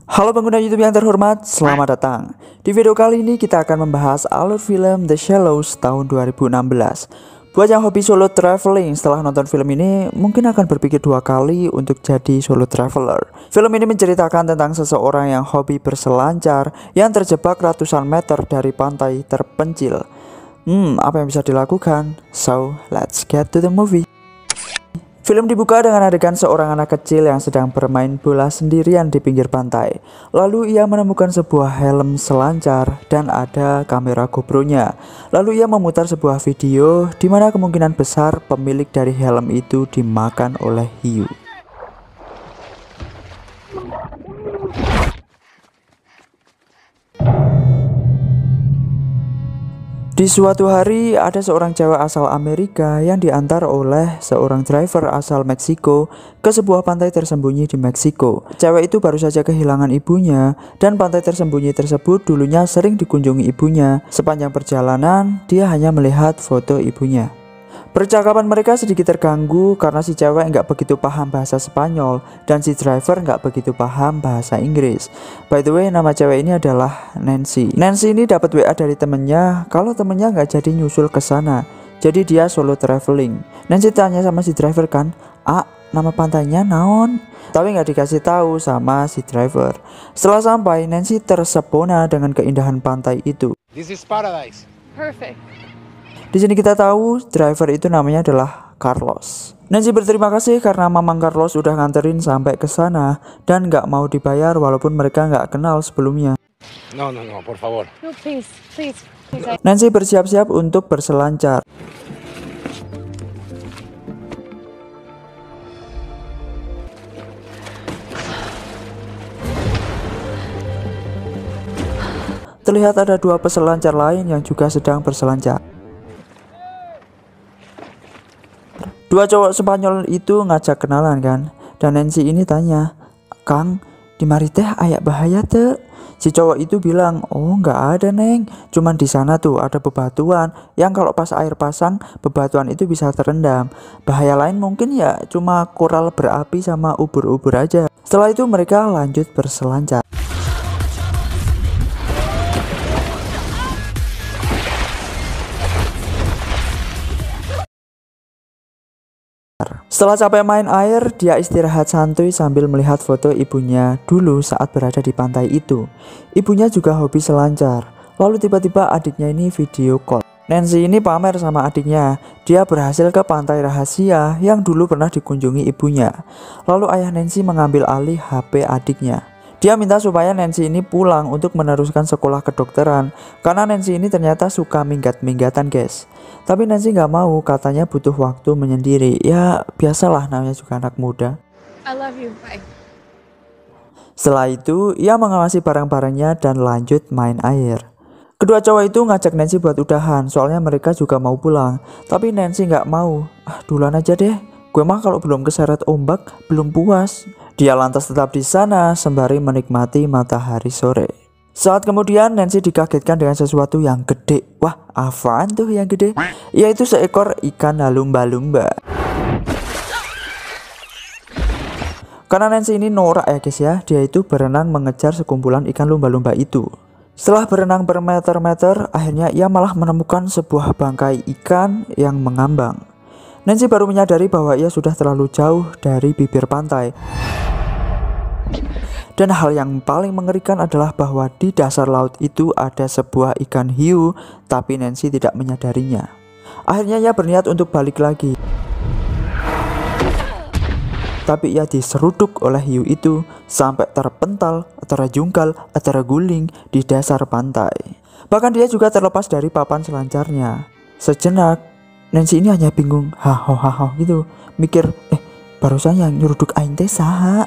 Halo pengguna YouTube yang terhormat, selamat datang. Di video kali ini kita akan membahas alur film The Shallows tahun 2016. Buat yang hobi solo traveling, setelah nonton film ini mungkin akan berpikir dua kali untuk jadi solo traveler. Film ini menceritakan tentang seseorang yang hobi berselancar yang terjebak ratusan meter dari pantai terpencil. Apa yang bisa dilakukan? So, let's get to the movie. Film dibuka dengan adegan seorang anak kecil yang sedang bermain bola sendirian di pinggir pantai. Lalu ia menemukan sebuah helm selancar dan ada kamera GoPro-nya. Lalu ia memutar sebuah video di mana kemungkinan besar pemilik dari helm itu dimakan oleh hiu. Di suatu hari, ada seorang cewek asal Amerika yang diantar oleh seorang driver asal Meksiko ke sebuah pantai tersembunyi di Meksiko. Cewek itu baru saja kehilangan ibunya, dan pantai tersembunyi tersebut dulunya sering dikunjungi ibunya. Sepanjang perjalanan, dia hanya melihat foto ibunya. Percakapan mereka sedikit terganggu karena si cewek nggak begitu paham bahasa Spanyol dan si driver nggak begitu paham bahasa Inggris. By the way, nama cewek ini adalah Nancy. Nancy ini dapat WA dari temennya kalau temennya nggak jadi nyusul ke sana. Jadi dia solo traveling. Nancy tanya sama si driver kan, nama pantainya naon? Tapi nggak dikasih tahu sama si driver. Setelah sampai, Nancy tersepona dengan keindahan pantai itu. This is paradise. Perfect. Di sini kita tahu driver itu namanya adalah Carlos. Nancy berterima kasih karena Mamang Carlos udah nganterin sampai ke sana dan nggak mau dibayar walaupun mereka nggak kenal sebelumnya. No, por favor. No, please. Nancy bersiap-siap untuk berselancar. Terlihat ada dua peselancar lain yang juga sedang berselancar. Dua cowok Spanyol itu ngajak kenalan kan, dan Nancy ini tanya, "Kang, di mari teh aya bahaya teh?" Si cowok itu bilang, "Oh nggak ada neng, cuman di sana tuh ada bebatuan yang kalau pas air pasang bebatuan itu bisa terendam. Bahaya lain mungkin ya cuma koral berapi sama ubur-ubur aja." Setelah itu mereka lanjut berselancar. Setelah capek main air, dia istirahat santuy sambil melihat foto ibunya dulu saat berada di pantai itu. Ibunya juga hobi selancar. Lalu tiba-tiba adiknya ini video call. Nancy ini pamer sama adiknya, dia berhasil ke pantai rahasia yang dulu pernah dikunjungi ibunya. Lalu ayah Nancy mengambil alih HP adiknya. Dia minta supaya Nancy ini pulang untuk meneruskan sekolah kedokteran karena Nancy ini ternyata suka minggat-minggatan guys. Tapi Nancy nggak mau, katanya butuh waktu menyendiri. Ya biasalah, namanya juga anak muda. I love you. Bye. Setelah itu ia mengawasi barang-barangnya dan lanjut main air. Kedua cowok itu ngajak Nancy buat udahan, soalnya mereka juga mau pulang. Tapi Nancy nggak mau. Duluan aja deh, gue mah kalau belum keseret ombak belum puas. Dia lantas tetap di sana sembari menikmati matahari sore. Saat kemudian Nancy dikagetkan dengan sesuatu yang gede. Wah, apaan tuh yang gede? Yaitu seekor ikan lumba-lumba. Karena Nancy ini norak ya guys ya, dia itu berenang mengejar sekumpulan ikan lumba-lumba itu. Setelah berenang bermeter-meter, akhirnya ia malah menemukan sebuah bangkai ikan yang mengambang. Nancy baru menyadari bahwa ia sudah terlalu jauh dari bibir pantai. Dan hal yang paling mengerikan adalah bahwa di dasar laut itu ada sebuah ikan hiu, tapi Nancy tidak menyadarinya. Akhirnya ia berniat untuk balik lagi. Tapi ia diseruduk oleh hiu itu sampai terpental, terjungkal, terguling di dasar pantai. Bahkan dia juga terlepas dari papan selancarnya. Sejenak, Nancy ini hanya bingung, hahaha gitu, mikir, barusan yang nyeruduk aing teh saha?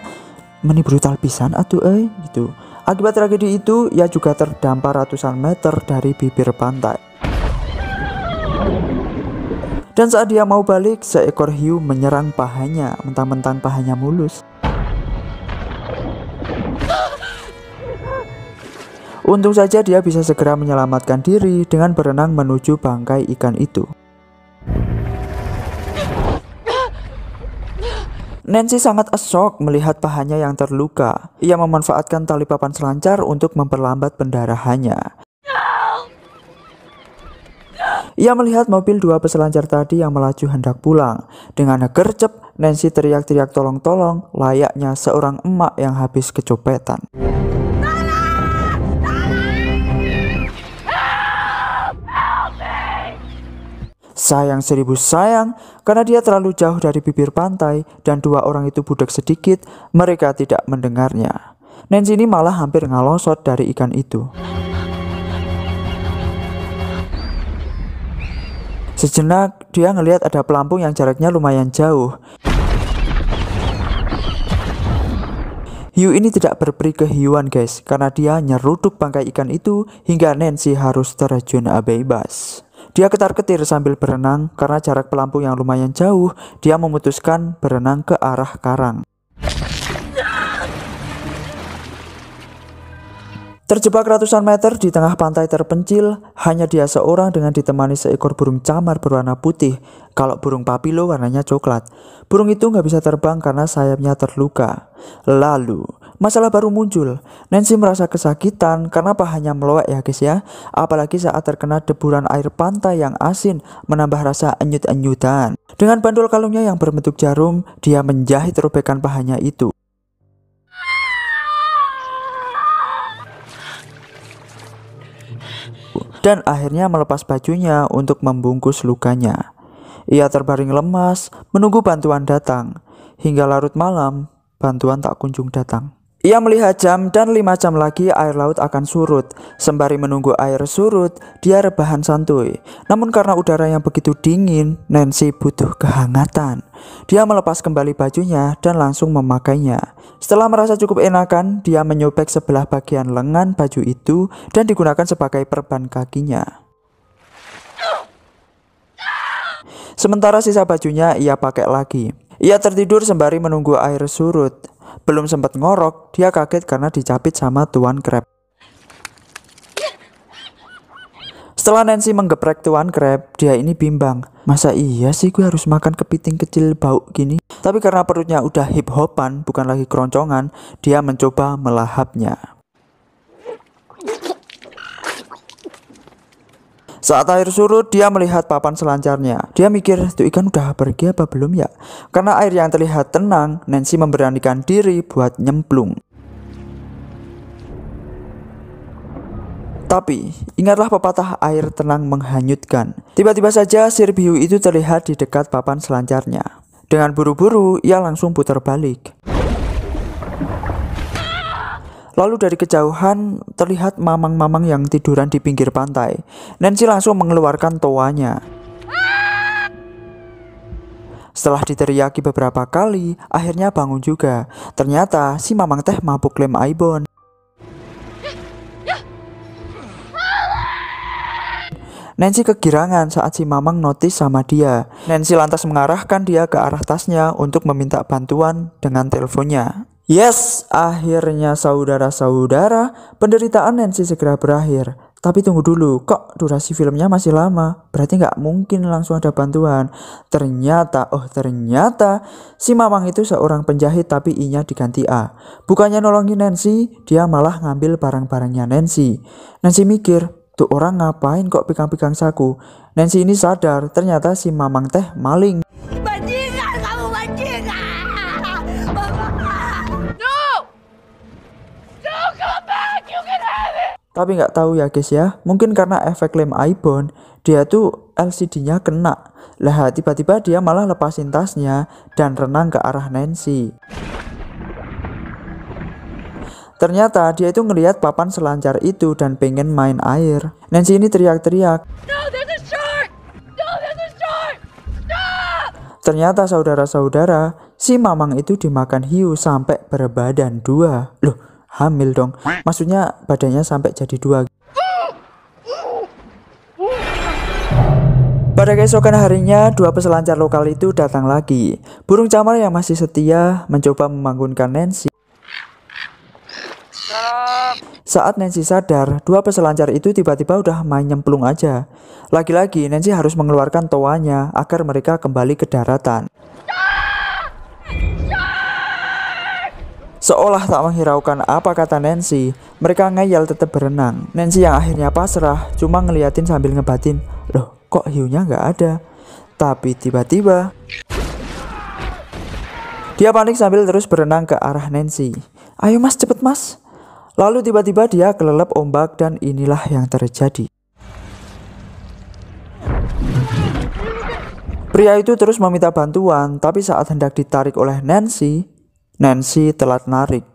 Meni brutal pisan atuh gitu. Akibat tragedi itu, ia juga terdampar ratusan meter dari bibir pantai. Dan saat dia mau balik, seekor hiu menyerang pahanya, mentang-mentang pahanya mulus. Untung saja dia bisa segera menyelamatkan diri dengan berenang menuju bangkai ikan itu. Nancy sangat shock melihat pahanya yang terluka. Ia memanfaatkan tali papan selancar untuk memperlambat pendarahannya. Ia melihat mobil 2 peselancar tadi yang melaju hendak pulang. Dengan gercep, Nancy teriak-teriak tolong-tolong layaknya seorang emak yang habis kecopetan. Sayang 1000 sayang, karena dia terlalu jauh dari bibir pantai dan 2 orang itu budak sedikit, mereka tidak mendengarnya. Nancy ini malah hampir ngalosot dari ikan itu. Sejenak, dia ngelihat ada pelampung yang jaraknya lumayan jauh. Hiu ini tidak berperi kehiuan guys, karena dia nyeruduk bangkai ikan itu hingga Nancy harus terjun bebas. Dia ketar-ketir sambil berenang karena jarak pelampung yang lumayan jauh, dia memutuskan berenang ke arah karang. Terjebak ratusan meter di tengah pantai terpencil, hanya dia seorang dengan ditemani seekor burung camar berwarna putih. Kalau burung papilo warnanya coklat. Burung itu nggak bisa terbang karena sayapnya terluka. Lalu, masalah baru muncul. Nancy merasa kesakitan karena pahanya meloek ya guys ya. Apalagi saat terkena deburan air pantai yang asin, menambah rasa enyut-enyutan. Dengan bandul kalungnya yang berbentuk jarum, dia menjahit robekan pahanya itu. Dan akhirnya melepas bajunya untuk membungkus lukanya. Ia terbaring lemas, menunggu bantuan datang. Hingga larut malam, bantuan tak kunjung datang. Ia melihat jam dan 5 jam lagi air laut akan surut. Sembari menunggu air surut, dia rebahan santuy. Namun karena udara yang begitu dingin, Nancy butuh kehangatan. Dia melepas kembali bajunya dan langsung memakainya. Setelah merasa cukup enakan, dia menyobek sebelah bagian lengan baju itu dan digunakan sebagai perban kakinya. Sementara sisa bajunya ia pakai lagi. Ia tertidur sembari menunggu air surut. Belum sempat ngorok, dia kaget karena dicapit sama Tuan Crab. Setelah Nancy menggeprek Tuan Crab, dia ini bimbang. Masa iya sih gue harus makan kepiting kecil bau gini? Tapi karena perutnya udah hip-hopan, bukan lagi keroncongan, dia mencoba melahapnya. Saat air surut, dia melihat papan selancarnya. Dia mikir, tuh ikan udah pergi apa belum ya? Karena air yang terlihat tenang, Nancy memberanikan diri buat nyemplung. Tapi, ingatlah pepatah air tenang menghanyutkan. Tiba-tiba saja sirip hiu itu terlihat di dekat papan selancarnya. Dengan buru-buru, ia langsung putar balik. Lalu dari kejauhan terlihat mamang-mamang yang tiduran di pinggir pantai. Nancy langsung mengeluarkan toanya. Setelah diteriaki beberapa kali, akhirnya bangun juga. Ternyata si mamang teh mabuk lem aibon. Nancy kegirangan saat si mamang notis sama dia. Nancy lantas mengarahkan dia ke arah tasnya untuk meminta bantuan dengan teleponnya. Yes, akhirnya saudara-saudara, penderitaan Nancy segera berakhir. Tapi tunggu dulu, kok durasi filmnya masih lama? Berarti nggak mungkin langsung ada bantuan. Ternyata si mamang itu seorang penjahit tapi I-nya diganti A. Bukannya nolongin Nancy, dia malah ngambil barang-barangnya Nancy. Nancy mikir, tuh orang ngapain kok pegang-pegang saku? Nancy ini sadar, ternyata si mamang teh maling. Bajingan, kamu bajingan. Tapi nggak tahu ya guys ya, mungkin karena efek lem aibon, dia tuh LCD-nya kena. Lah tiba-tiba dia malah lepasin tasnya dan renang ke arah Nancy. Ternyata dia itu ngelihat papan selancar itu dan pengen main air. Nancy ini teriak-teriak. No, there's a shark. No, there's a shark. Stop. Ternyata saudara-saudara, si mamang itu dimakan hiu sampai berbadan 2. Loh, hamil dong. Maksudnya badannya sampai jadi 2. Pada keesokan harinya, 2 peselancar lokal itu datang lagi. Burung camar yang masih setia mencoba membangunkan Nancy. Saat Nancy sadar, 2 peselancar itu tiba-tiba udah main nyemplung aja. Lagi-lagi Nancy harus mengeluarkan toanya agar mereka kembali ke daratan. Seolah tak menghiraukan apa kata Nancy, mereka ngeyel tetap berenang. Nancy yang akhirnya pasrah cuma ngeliatin sambil ngebatin, loh kok hiunya nggak ada. Tapi tiba-tiba dia panik sambil terus berenang ke arah Nancy. Ayo mas, cepet mas. Lalu tiba-tiba dia kelelep ombak dan inilah yang terjadi. Pria itu terus meminta bantuan, tapi saat hendak ditarik oleh Nancy telat narik.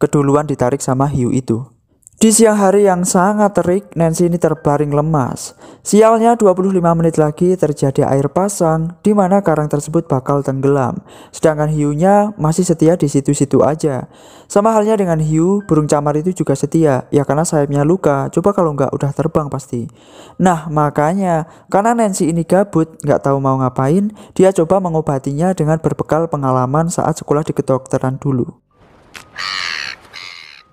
Keduluan ditarik sama hiu itu. Di siang hari yang sangat terik, Nancy ini terbaring lemas. Sialnya 25 menit lagi terjadi air pasang, di mana karang tersebut bakal tenggelam. Sedangkan hiunya masih setia di situ-situ aja. Sama halnya dengan hiu, burung camar itu juga setia, ya karena sayapnya luka. Coba kalau nggak udah terbang pasti. Nah makanya, karena Nancy ini gabut, nggak tahu mau ngapain, dia coba mengobatinya dengan berbekal pengalaman saat sekolah di kedokteran dulu.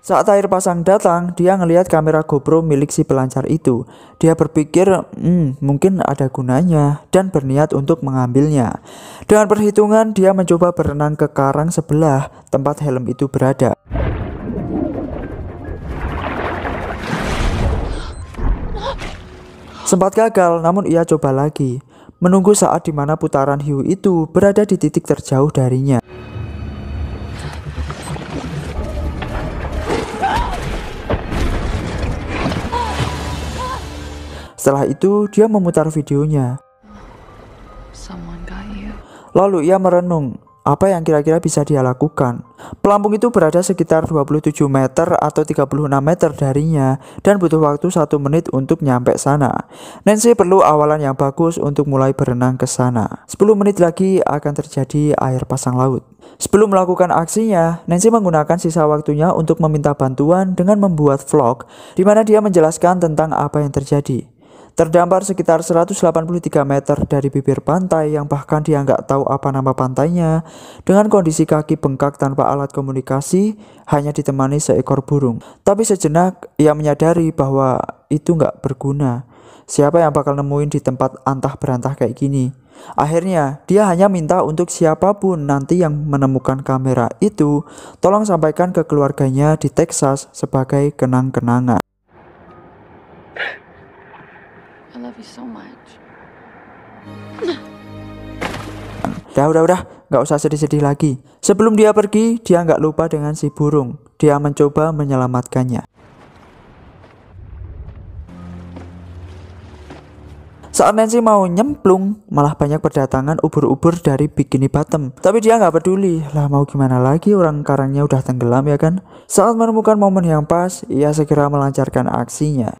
Saat air pasang datang, dia ngelihat kamera GoPro milik si pelancar itu. Dia berpikir, mungkin ada gunanya, dan berniat untuk mengambilnya. Dengan perhitungan, dia mencoba berenang ke karang sebelah tempat helm itu berada. Sempat gagal, namun ia coba lagi. Menunggu saat dimana putaran hiu itu berada di titik terjauh darinya. Setelah itu, dia memutar videonya. Lalu ia merenung, apa yang kira-kira bisa dia lakukan. Pelampung itu berada sekitar 27 meter atau 36 meter darinya dan butuh waktu 1 menit untuk nyampe sana. Nancy perlu awalan yang bagus untuk mulai berenang ke sana. 10 menit lagi akan terjadi air pasang laut. Sebelum melakukan aksinya, Nancy menggunakan sisa waktunya untuk meminta bantuan dengan membuat vlog di mana dia menjelaskan tentang apa yang terjadi. Terdampar sekitar 183 meter dari bibir pantai yang bahkan dia nggak tahu apa nama pantainya, dengan kondisi kaki bengkak tanpa alat komunikasi, hanya ditemani seekor burung. Tapi sejenak ia menyadari bahwa itu nggak berguna. Siapa yang bakal nemuin di tempat antah berantah kayak gini? Akhirnya dia hanya minta untuk siapapun nanti yang menemukan kamera itu, tolong sampaikan ke keluarganya di Texas sebagai kenang-kenangan. So much. Udah, nggak usah sedih-sedih lagi. Sebelum dia pergi, dia nggak lupa dengan si burung. Dia mencoba menyelamatkannya. Saat Nancy mau nyemplung, malah banyak berdatangan ubur-ubur dari Bikini Bottom. Tapi dia nggak peduli, lah mau gimana lagi, orang karangnya udah tenggelam ya kan. Saat menemukan momen yang pas, ia segera melancarkan aksinya.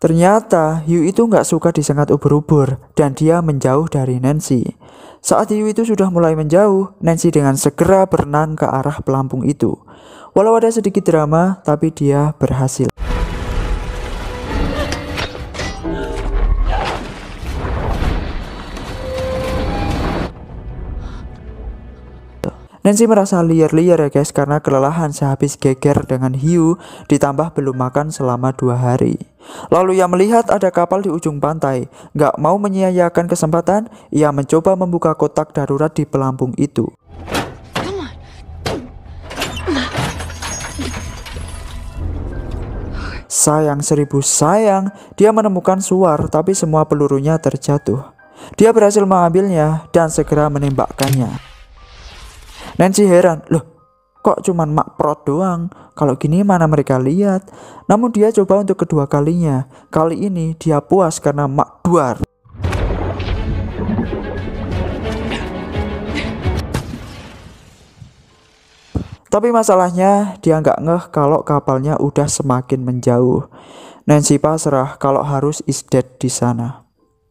Ternyata hiu itu nggak suka disengat ubur-ubur dan dia menjauh dari Nancy. Saat hiu itu sudah mulai menjauh, Nancy dengan segera berenang ke arah pelampung itu. Walau ada sedikit drama, tapi dia berhasil. Nancy merasa liar-liar ya guys, karena kelelahan sehabis geger dengan hiu ditambah belum makan selama 2 hari. Lalu ia melihat ada kapal di ujung pantai. Gak mau menyia-nyiakan kesempatan, ia mencoba membuka kotak darurat di pelampung itu. Sayang 1000 sayang, dia menemukan suar tapi semua pelurunya terjatuh. Dia berhasil mengambilnya dan segera menembakkannya. Nancy heran, loh kok cuman mak prot doang, kalau gini mana mereka lihat. Namun dia coba untuk kedua kalinya. Kali ini dia puas karena mak duar. Tapi masalahnya dia nggak ngeh kalau kapalnya udah semakin menjauh. Nancy pasrah kalau harus is dead di sana.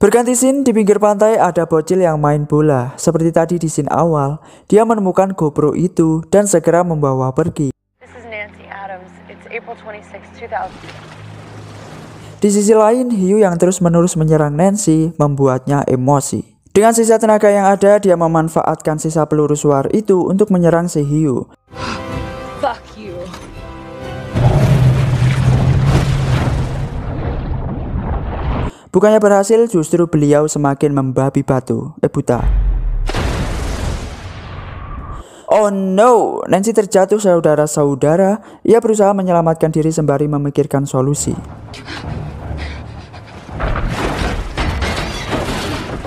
Berganti scene, di pinggir pantai ada bocil yang main bola. Seperti tadi di scene awal, dia menemukan GoPro itu dan segera membawa pergi. This is Nancy Adams. It's April 26, 2000. Di sisi lain, hiu yang terus-menerus menyerang Nancy membuatnya emosi. Dengan sisa tenaga yang ada, dia memanfaatkan sisa peluru suar itu untuk menyerang si hiu. Fuck you. Bukannya berhasil, justru beliau semakin membabi buta. Oh no, Nancy terjatuh saudara-saudara. Ia berusaha menyelamatkan diri sembari memikirkan solusi.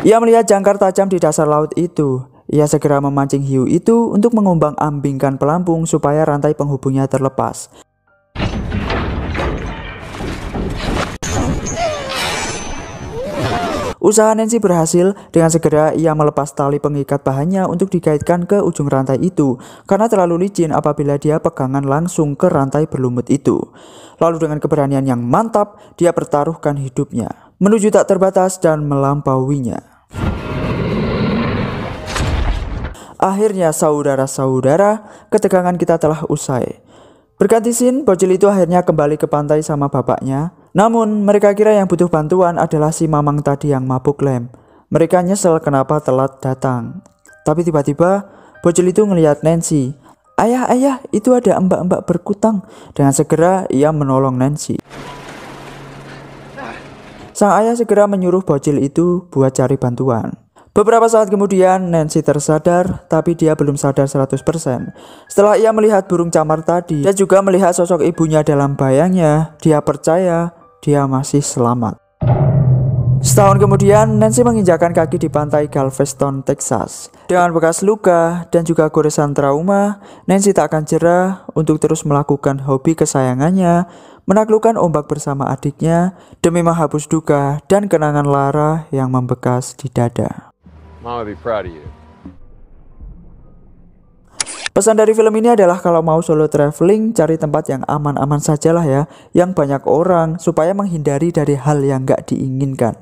Ia melihat jangkar tajam di dasar laut itu. Ia segera memancing hiu itu untuk mengombang-ambingkan pelampung supaya rantai penghubungnya terlepas. Usaha Nancy berhasil. Dengan segera ia melepas tali pengikat bahannya untuk dikaitkan ke ujung rantai itu, karena terlalu licin apabila dia pegangan langsung ke rantai berlumut itu. Lalu dengan keberanian yang mantap, dia pertaruhkan hidupnya menuju tak terbatas dan melampauinya. Akhirnya saudara-saudara, ketegangan kita telah usai. Berganti scene, bocil itu akhirnya kembali ke pantai sama bapaknya. Namun mereka kira yang butuh bantuan adalah si mamang tadi yang mabuk lem. Mereka nyesel kenapa telat datang. Tapi tiba-tiba bocil itu ngelihat Nancy. Ayah, itu ada mbak-mbak berkutang. Dengan segera ia menolong Nancy. Sang ayah segera menyuruh bocil itu buat cari bantuan. Beberapa saat kemudian Nancy tersadar, tapi dia belum sadar 100%. Setelah ia melihat burung camar tadi dan juga melihat sosok ibunya dalam bayangnya, dia percaya dia masih selamat. Setahun kemudian, Nancy menginjakan kaki di pantai Galveston, Texas. Dengan bekas luka dan juga goresan trauma, Nancy tak akan jerah untuk terus melakukan hobi kesayangannya, menaklukkan ombak bersama adiknya, demi menghapus duka dan kenangan lara yang membekas di dada. Mama be proud of you. Pesan dari film ini adalah kalau mau solo traveling, cari tempat yang aman-aman sajalah ya, yang banyak orang, supaya menghindari dari hal yang gak diinginkan.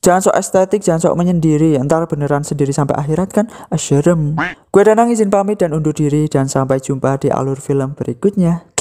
Jangan sok estetik, jangan sok menyendiri, entar beneran sendiri sampai akhirat kan asyarem. Gue Danang izin pamit dan undur diri, dan sampai jumpa di alur film berikutnya.